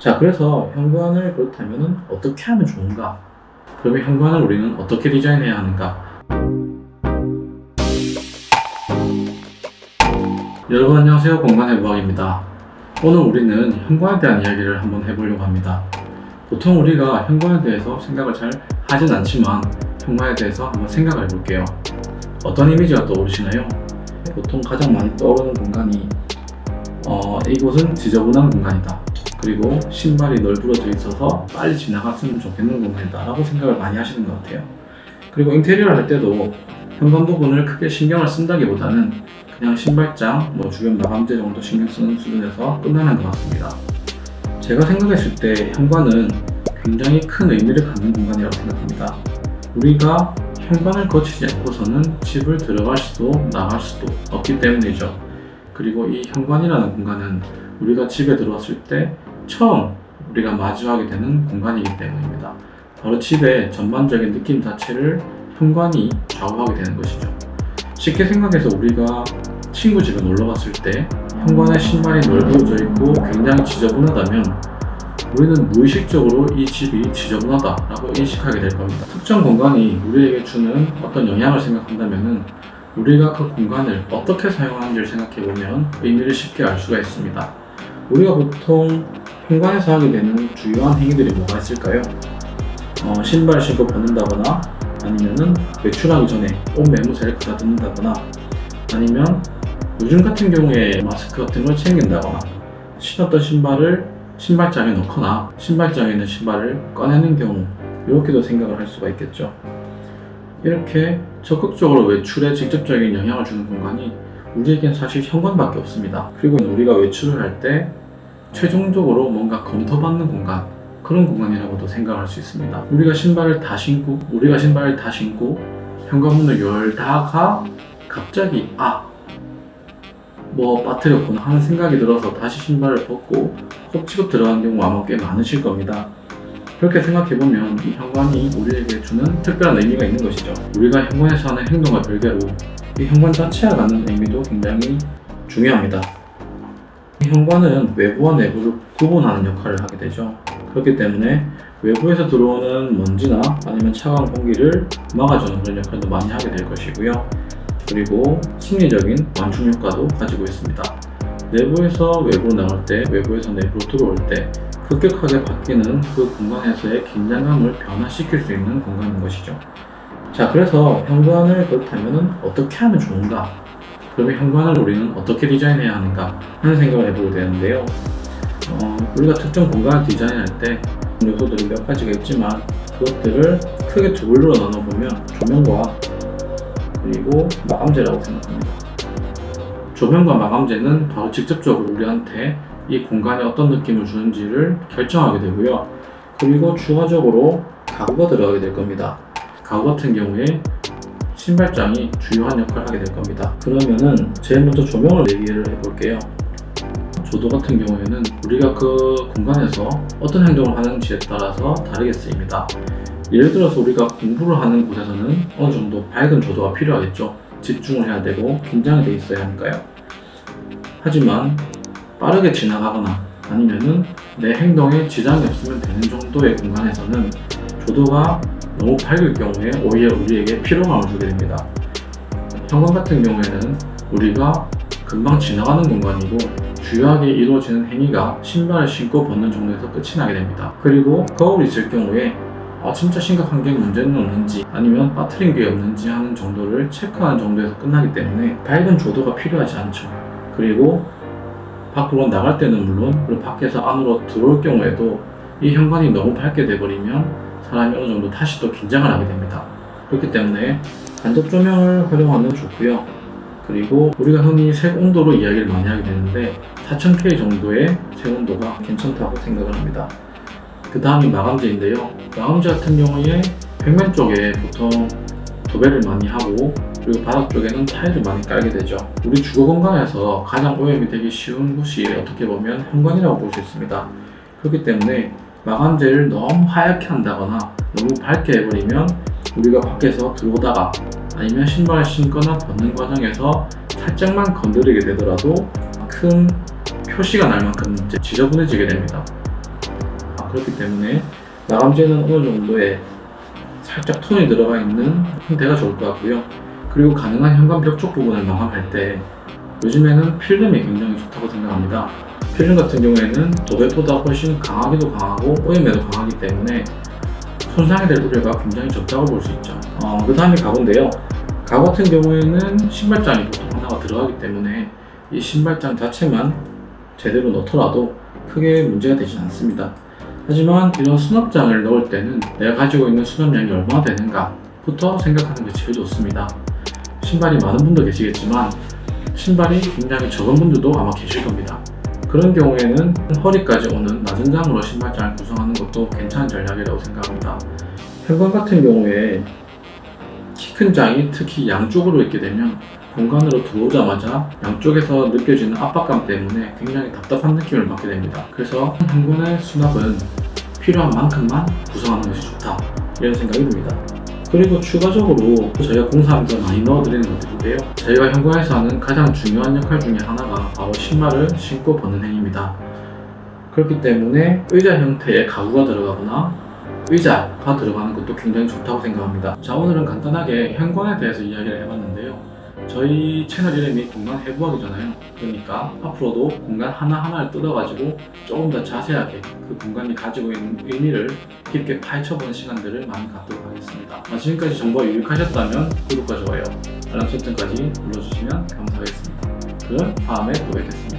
자, 그래서 현관을 그렇다면 어떻게 하면 좋은가? 그러면 현관을 우리는 어떻게 디자인해야 하는가? 여러분 안녕하세요, 공간해부학입니다. 오늘 우리는 현관에 대한 이야기를 한번 해보려고 합니다. 보통 우리가 현관에 대해서 생각을 잘 하진 않지만 현관에 대해서 한번 생각을 해볼게요. 어떤 이미지가 떠오르시나요? 보통 가장 많이 떠오르는 공간이 이곳은 지저분한 공간이다, 그리고 신발이 널브러져 있어서 빨리 지나갔으면 좋겠는 공간이다 라고 생각을 많이 하시는 것 같아요. 그리고 인테리어를 할 때도 현관 부분을 크게 신경을 쓴다기보다는 그냥 신발장, 주변 마감재 정도 신경 쓰는 수준에서 끝나는 것 같습니다. 제가 생각했을 때 현관은 굉장히 큰 의미를 갖는 공간이라고 생각합니다. 우리가 현관을 거치지 않고서는 집을 들어갈 수도 나갈 수도 없기 때문이죠. 그리고 이 현관이라는 공간은 우리가 집에 들어왔을 때 처음 우리가 마주하게 되는 공간이기 때문입니다. 바로 집의 전반적인 느낌 자체를 현관이 좌우하게 되는 것이죠. 쉽게 생각해서 우리가 친구 집에 놀러 갔을 때 현관에 신발이 널브러져 있고 굉장히 지저분하다면 우리는 무의식적으로 이 집이 지저분하다라고 인식하게 될 겁니다. 특정 공간이 우리에게 주는 어떤 영향을 생각한다면 우리가 그 공간을 어떻게 사용하는지를 생각해보면 의미를 쉽게 알 수가 있습니다. 우리가 보통 현관에서 하게 되는 주요한 행위들이 뭐가 있을까요? 신발을 신고 벗는다거나, 아니면은 외출하기 전에 옷 매무새를 가다듬는다거나, 아니면 요즘 같은 경우에 마스크 같은 걸 챙긴다거나, 신었던 신발을 신발장에 넣거나 신발장에 있는 신발을 꺼내는 경우, 이렇게도 생각을 할 수가 있겠죠. 이렇게 적극적으로 외출에 직접적인 영향을 주는 공간이 우리에겐 사실 현관밖에 없습니다. 그리고 우리가 외출을 할 때 최종적으로 뭔가 검토받는 공간, 그런 공간이라고도 생각할 수 있습니다. 우리가 신발을 다 신고 현관문을 열다가 갑자기 빠뜨렸구나 하는 생각이 들어서 다시 신발을 벗고 콕 들어간 경우 아마 꽤 많으실 겁니다. 그렇게 생각해보면 이 현관이 우리에게 주는 특별한 의미가 있는 것이죠. 우리가 현관에서 하는 행동과 별개로 이 현관 자체가 갖는 의미도 굉장히 중요합니다. 이 현관은 외부와 내부를 구분하는 역할을 하게 되죠. 그렇기 때문에 외부에서 들어오는 먼지나 아니면 차가운 공기를 막아주는 그런 역할도 많이 하게 될 것이고요. 그리고 심리적인 완충 효과도 가지고 있습니다. 내부에서 외부로 나올 때, 외부에서 내부로 들어올 때 급격하게 바뀌는 그 공간에서의 긴장감을 변화시킬 수 있는 공간인 것이죠. 자, 그래서 현관을 그렇다면 어떻게 하면 좋은가? 그러면 현관을 우리는 어떻게 디자인해야 하는가 하는 생각을 해보게 되는데요. 우리가 특정 공간을 디자인할 때 요소들이 몇 가지가 있지만 그것들을 크게 두 분류로 나눠보면 조명과 그리고 마감재라고 생각합니다. 조명과 마감재는 바로 직접적으로 우리한테 이 공간에 어떤 느낌을 주는지를 결정하게 되고요. 그리고 추가적으로 가구가 들어가게 될 겁니다. 가구 같은 경우에 신발장이 주요한 역할을 하게 될 겁니다. 그러면은 제일 먼저 조명을 얘기를 해볼게요. 조도 같은 경우에는 우리가 그 공간에서 어떤 행동을 하는지에 따라서 다르게 쓰입니다. 예를 들어서 우리가 공부를 하는 곳에서는 어느 정도 밝은 조도가 필요하겠죠. 집중을 해야 되고 긴장이 돼 있어야 하니까요. 하지만 빠르게 지나가거나 아니면은 내 행동에 지장이 없으면 되는 정도의 공간에서는 조도가 너무 밝을 경우에 오히려 우리에게 피로감을 주게 됩니다. 현관 같은 경우에는 우리가 금방 지나가는 공간이고 주요하게 이루어지는 행위가 신발을 신고 벗는 정도에서 끝이 나게 됩니다. 그리고 거울이 있을 경우에 진짜 심각한 게 문제는 없는지 아니면 빠뜨린 게 없는지 하는 정도를 체크하는 정도에서 끝나기 때문에 밝은 조도가 필요하지 않죠. 그리고 밖으로 나갈 때는 물론, 그리고 밖에서 안으로 들어올 경우에도 이 현관이 너무 밝게 돼버리면 사람이 어느 정도 다시 또 긴장을 하게 됩니다. 그렇기 때문에 간접 조명을 활용하면 좋고요. 그리고 우리가 흔히 색 온도로 이야기를 많이 하게 되는데 4000K 정도의 색 온도가 괜찮다고 생각을 합니다. 그 다음이 마감재인데요. 마감재 같은 경우에 벽면 쪽에 보통 도배를 많이 하고, 그리고 바닥 쪽에는 타일을 많이 깔게 되죠. 우리 주거 공간에서 가장 오염이 되기 쉬운 곳이 어떻게 보면 현관이라고 볼 수 있습니다. 그렇기 때문에 마감재를 너무 하얗게 한다거나 너무 밝게 해버리면 우리가 밖에서 들어오다가 아니면 신발을 신거나 벗는 과정에서 살짝만 건드리게 되더라도 큰 표시가 날 만큼 지저분해지게 됩니다. 그렇기 때문에 마감재는 어느 정도의 살짝 톤이 들어가 있는 형태가 좋을 것 같고요. 그리고 가능한 현관 벽 쪽 부분을 마감할 때 요즘에는 필름이 굉장히 좋다고 생각합니다. 필름 같은 경우에는 도배보다 훨씬 강하기도 강하고 오염에도 강하기 때문에 손상이 될 우려가 굉장히 적다고 볼 수 있죠. 그 다음이 가구인데요. 가구 같은 경우에는 신발장이 보통 하나가 들어가기 때문에 이 신발장 자체만 제대로 넣더라도 크게 문제가 되진 않습니다. 하지만 이런 수납장을 넣을 때는 내가 가지고 있는 수납량이 얼마나 되는가부터 생각하는 게 제일 좋습니다. 신발이 많은 분도 계시겠지만 신발이 굉장히 적은 분들도 아마 계실 겁니다. 그런 경우에는 허리까지 오는 낮은 장으로 신발장을 구성하는 것도 괜찮은 전략이라고 생각합니다. 현관 같은 경우에 키 큰 장이 특히 양쪽으로 있게 되면 공간으로 들어오자마자 양쪽에서 느껴지는 압박감 때문에 굉장히 답답한 느낌을 받게 됩니다. 그래서 현관의 수납은 필요한 만큼만 구성하는 것이 좋다, 이런 생각이 듭니다. 그리고 추가적으로 저희가 공사하면서 많이 넣어드리는 것들인데요. 저희가 현관에서 하는 가장 중요한 역할 중에 하나가 바로 신발을 신고 벗는 행위입니다. 그렇기 때문에 의자 형태의 가구가 들어가거나 의자가 들어가는 것도 굉장히 좋다고 생각합니다. 자, 오늘은 간단하게 현관에 대해서 이야기를 해봤는데요. 저희 채널 이름이 공간 해부학이잖아요. 그러니까 앞으로도 공간 하나하나를 뜯어가지고 조금 더 자세하게 그 공간이 가지고 있는 의미를 깊게 파헤쳐보는 시간들을 많이 갖도록 하겠습니다. 지금까지 정보가 유익하셨다면 구독과 좋아요, 알람 설정까지 눌러주시면 감사하겠습니다. 그럼 다음에 또 뵙겠습니다.